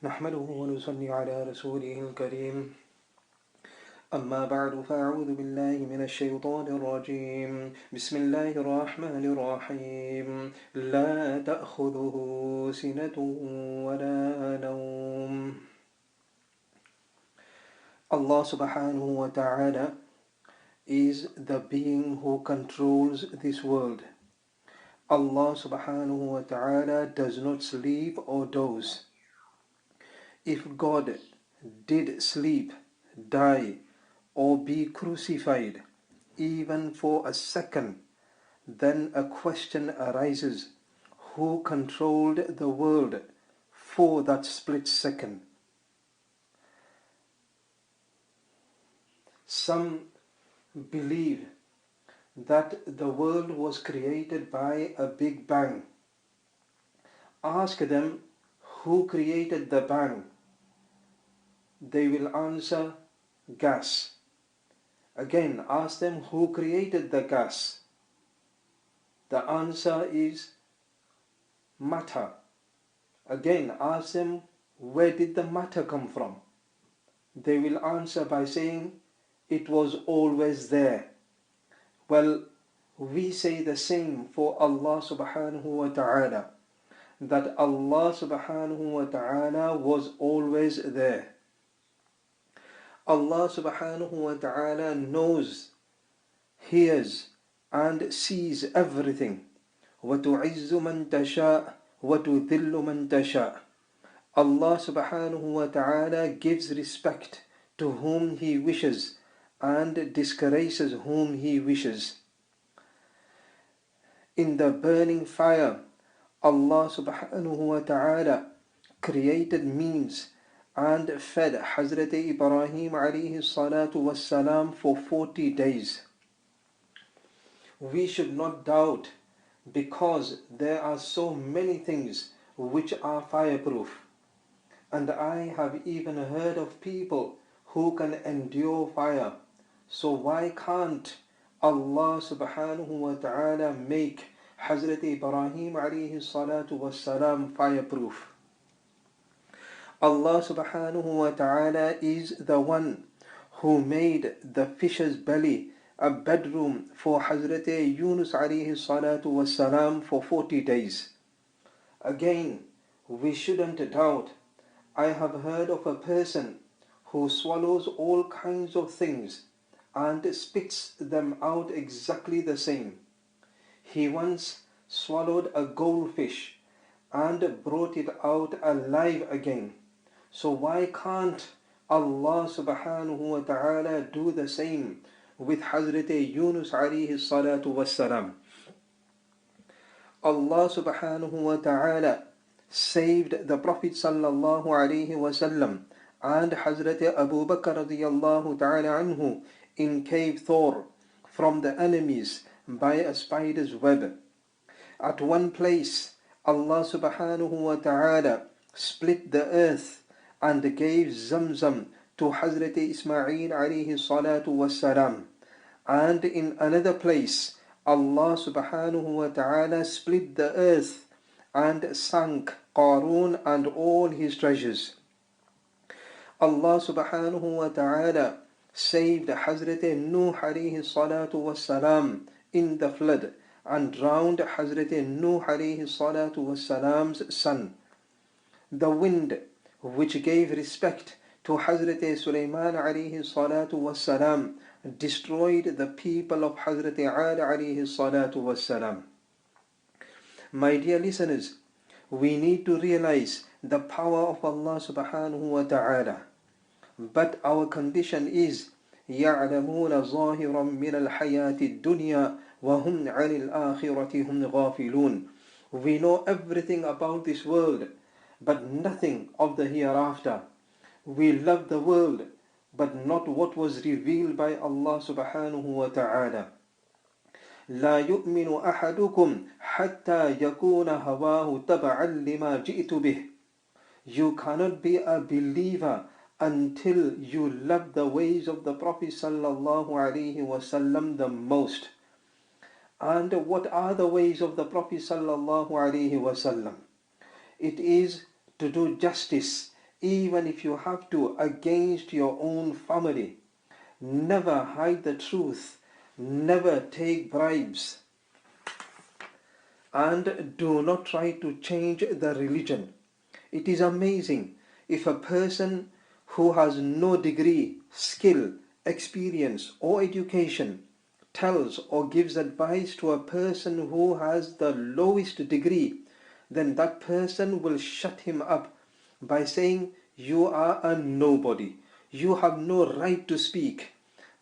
نحمده ونصلي على رسوله الكريم أما بعد فأعوذ بالله من الشيطان الرجيم بسم الله الرحمن الرحيم لا تأخذه سنة ولا نوم. Allah subhanahu wa ta'ala is the being who controls this world. Allah subhanahu wa ta'ala does not sleep or doze. If God did sleep, die, or be crucified, even for a second, then a question arises: who controlled the world for that split second? Some believe that the world was created by a big bang. Ask them who created the bang. They will answer gas. Again, ask them who created the gas. The answer is matter. Again, ask them where did the matter come from. They will answer by saying it was always there. Well, we say the same for Allah subhanahu wa ta'ala, that Allah subhanahu wa ta'ala was always there. Allah subhanahu wa ta'ala knows, hears and sees everything. وَتُعِزُّ مَن تَشَاءُ وَتُذِلُّ مَن تَشَاءُ. Allah subhanahu wa ta'ala gives respect to whom He wishes and disgraces whom He wishes. In the burning fire, Allah subhanahu wa ta'ala created means and fed Hazrat Ibrahim alayhi salatu wassalam for 40 days. We should not doubt, because there are so many things which are fireproof. And I have even heard of people who can endure fire. So why can't Allah subhanahu wa ta'ala make Hazrat Ibrahim alayhi salatu wassalam fireproof? Allah subhanahu wa ta'ala is the one who made the fish's belly a bedroom for Hazrat Yunus alayhi salatu wassalam for 40 days. Again, we shouldn't doubt. I have heard of a person who swallows all kinds of things and spits them out exactly the same. He once swallowed a goldfish and brought it out alive again. So why can't Allah subhanahu wa ta'ala do the same with Hazrat Yunus alayhi salatu wassalam? Allah subhanahu wa ta'ala saved the Prophet sallallahu alayhi wasallam and Hazrat Abu Bakr radiyallahu ta'ala anhu in cave Thor from the enemies by a spider's web. At one place, Allah subhanahu wa ta'ala split the earth and gave Zamzam to Hazrat Ismail alayhi salatu wassalam. And in another place, Allah subhanahu wa ta'ala split the earth and sank Qarun and all his treasures. Allah subhanahu wa ta'ala saved Hazrat Nuh alayhi salatu wassalam in the flood and drowned Hazrat Nuh alayhi salatu wassalam's son. The wind, which gave respect to Hazrat Sulaiman alayhi salatu wassalam, destroyed the people of Hazrat Ad alayhi salatu wassalam. My dear listeners, we need to realize the power of Allah subhanahu wa ta'ala. But our condition is يَعْلَمُونَ ظَاهِرًا مِنَ الْحَيَاةِ الدُّنْيَا وَهُمْ عَنِ الْآخِرَةِ هُمْ غَافِلُونَ. We know everything about this world, but nothing of the hereafter. We love the world, but not what was revealed by Allah subhanahu wa ta'ala. لا يؤمن أحدكم حتى يكون هواه تبعا لما جئت به. You cannot be a believer until you love the ways of the Prophet sallallahu alaihi wasallam the most. And what are the ways of the Prophet sallallahu alaihi wasallam? It is to do justice even if you have to against your own family. Never hide the truth, never take bribes, and do not try to change the religion. It is amazing if a person who has no degree, skill, experience, or education tells or gives advice to a person who has the lowest degree, then that person will shut him up by saying, "You are a nobody. You have no right to speak."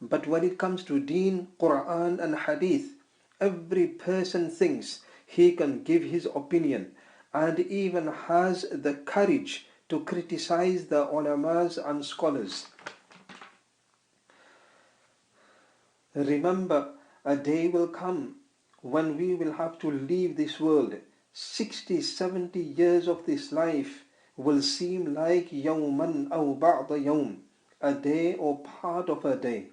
But when it comes to Deen, Quran, and Hadith, every person thinks he can give his opinion and even has the courage to criticize the ulamas and scholars. Remember, a day will come when we will have to leave this world. 60, 70 years of this life will seem like yawman aw ba'da yawm, a day or part of a day.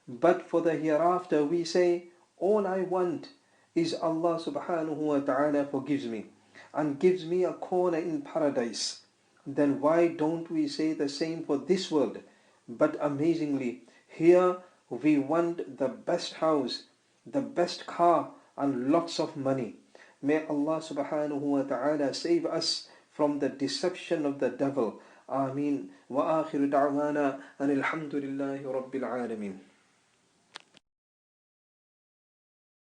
But for the hereafter we say, all I want is Allah subhanahu wa ta'ala forgives me and gives me a corner in paradise. Then why don't we say the same for this world? But amazingly, here we want the best house, the best car, and lots of money. May Allah subhanahu wa ta'ala save us from the deception of the devil. Ameen. Wa akhiru da'wana and alhamdulillahi rabbil alameen.